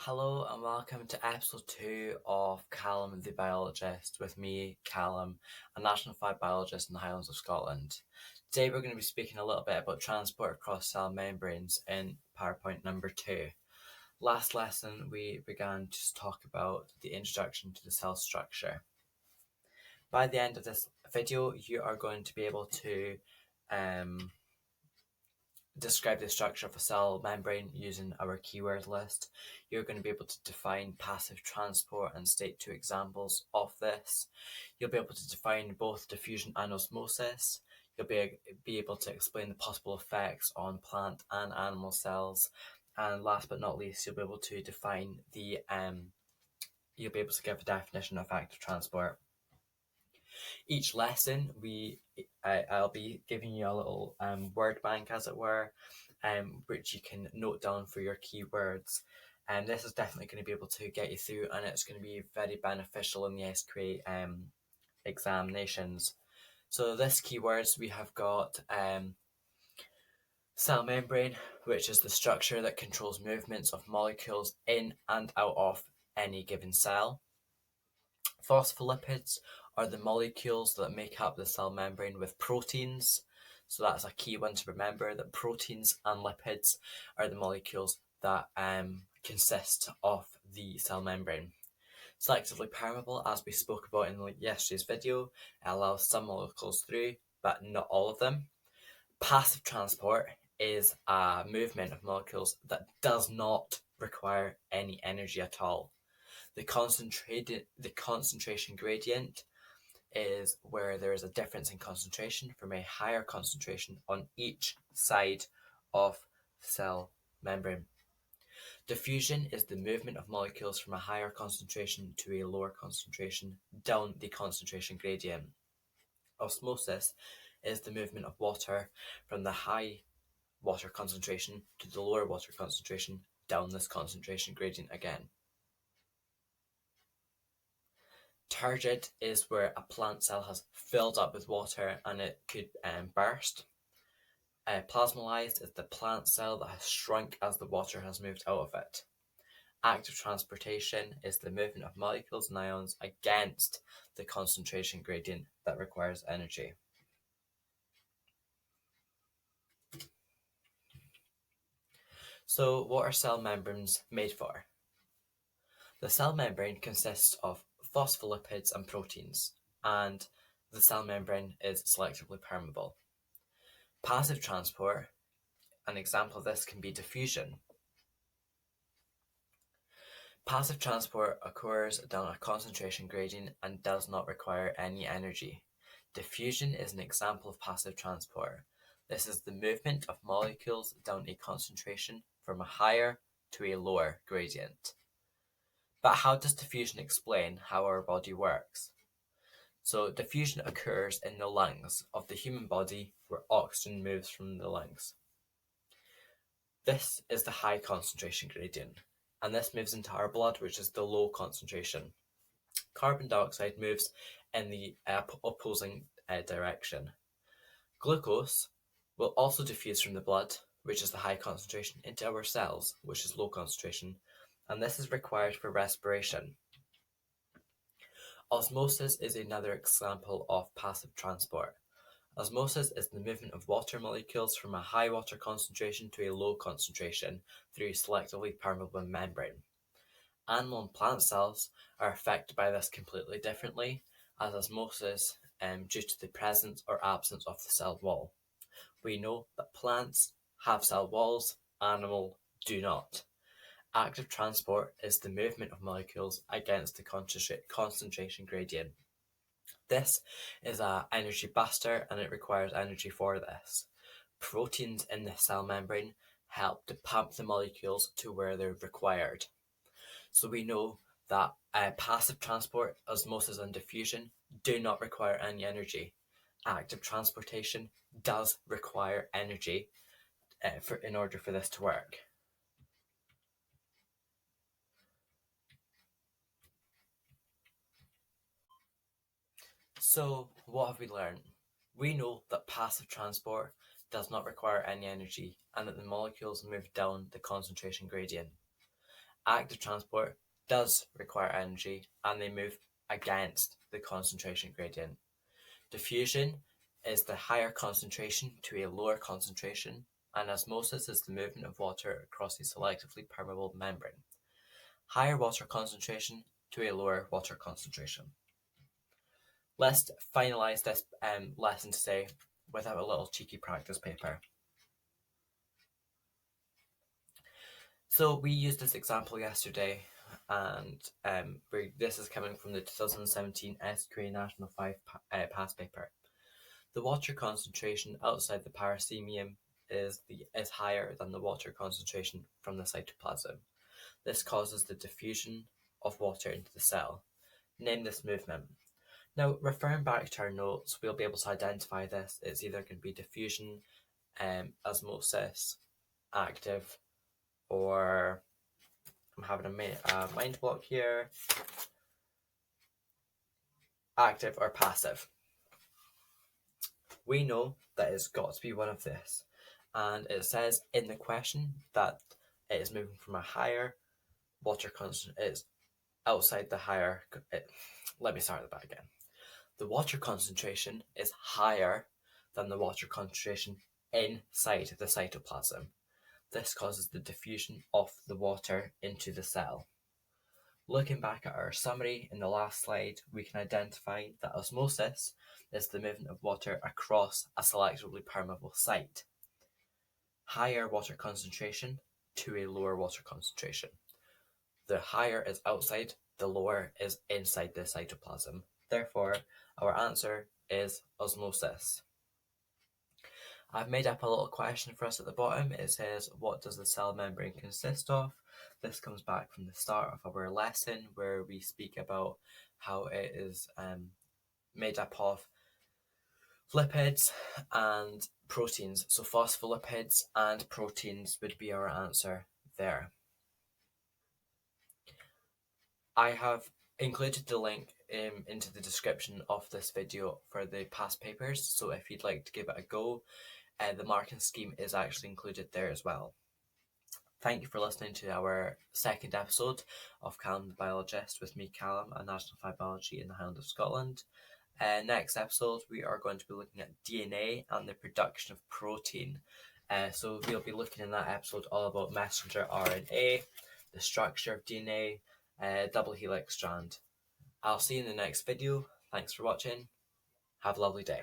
Hello and welcome to episode 2 of Callum the Biologist with me, Callum, a National 5 biologist in the Highlands of Scotland. Today we're going to be speaking a little bit about transport across cell membranes in PowerPoint number 2. Last lesson we began to talk about the introduction to the cell structure. By the end of this video you are going to be able to describe the structure of a cell membrane using our keyword list. You're going to be able to define passive transport and state 2 examples of this. You'll be able to define both diffusion and osmosis. You'll be able to explain the possible effects on plant and animal cells. And last but not least, you'll be able to define you'll be able to give a definition of active transport. Each lesson I'll be giving you a little word bank, as it were, which you can note down for your keywords. And this is definitely going to be able to get you through, and it's going to be very beneficial in the SQA examinations. So this keywords, we have got cell membrane, which is the structure that controls movements of molecules in and out of any given cell. Phospholipids are the molecules that make up the cell membrane with proteins. So that's a key one to remember, that proteins and lipids are the molecules that consist of the cell membrane. Selectively permeable, as we spoke about in yesterday's video, it allows some molecules through, but not all of them. Passive transport is a movement of molecules that does not require any energy at all. The concentration gradient is where there is a difference in concentration from a higher concentration on each side of the cell membrane. Diffusion is the movement of molecules from a higher concentration to a lower concentration down the concentration gradient. Osmosis is the movement of water from the high water concentration to the lower water concentration down this concentration gradient again. Turgid is where a plant cell has filled up with water and it could burst. Plasmolysed is the plant cell that has shrunk as the water has moved out of it. Active transportation is the movement of molecules and ions against the concentration gradient that requires energy. So what are cell membranes made for? The cell membrane consists of phospholipids and proteins, and the cell membrane is selectively permeable. Passive transport, an example of this can be diffusion. Passive transport occurs down a concentration gradient and does not require any energy. Diffusion is an example of passive transport. This is the movement of molecules down a concentration from a higher to a lower gradient. But how does diffusion explain how our body works? So diffusion occurs in the lungs of the human body where oxygen moves from the lungs. This is the high concentration gradient, and this moves into our blood, which is the low concentration. Carbon dioxide moves in the opposing direction. Glucose will also diffuse from the blood, which is the high concentration, into our cells, which is low concentration, and this is required for respiration. Osmosis is another example of passive transport. Osmosis is the movement of water molecules from a high water concentration to a low concentration through selectively permeable membrane. Animal and plant cells are affected by this completely differently, as osmosis due to the presence or absence of the cell wall. We know that plants have cell walls, animals do not. Active transport is the movement of molecules against the concentration gradient. This is an energy buster and it requires energy for this. Proteins in the cell membrane help to pump the molecules to where they're required. So we know that passive transport, osmosis and diffusion do not require any energy. Active transportation does require energy in order for this to work. So what have we learned? We know that passive transport does not require any energy and that the molecules move down the concentration gradient. Active transport does require energy and they move against the concentration gradient. Diffusion is the higher concentration to a lower concentration, and osmosis is the movement of water across a selectively permeable membrane. Higher water concentration to a lower water concentration. Let's finalise this lesson today with a little cheeky practice paper. So we used this example yesterday, and this is coming from the 2017 SQA National 5 past paper. The water concentration outside the parathemium is higher than the water concentration from the cytoplasm. This causes the diffusion of water into the cell. Name this movement. Now, referring back to our notes, we'll be able to identify this. It's either going to be diffusion, osmosis, active, or I'm having a mind block here, active or passive. We know that it's got to be one of this, and it says in the question that it is moving from a higher water concentration. It's outside the higher. Let me start that again. The water concentration is higher than the water concentration inside the cytoplasm. This causes the diffusion of the water into the cell. Looking back at our summary in the last slide, we can identify that osmosis is the movement of water across a selectively permeable site. Higher water concentration to a lower water concentration. The higher is outside, the lower is inside the cytoplasm. Therefore, our answer is osmosis. I've made up a little question for us at the bottom. It says, what does the cell membrane consist of? This comes back from the start of our lesson where we speak about how it is made up of lipids and proteins. So phospholipids and proteins would be our answer there. I have included the link into the description of this video for the past papers, so if you'd like to give it a go, the marking scheme is actually included there as well. Thank you for listening to our second episode of Callum the Biologist with me, Callum, a National 5 Biology in the Highlands of Scotland. Next episode, we are going to be looking at DNA and the production of protein. So we'll be looking in that episode all about messenger RNA, the structure of DNA, double helix strand. I'll see you in the next video. Thanks for watching. Have a lovely day.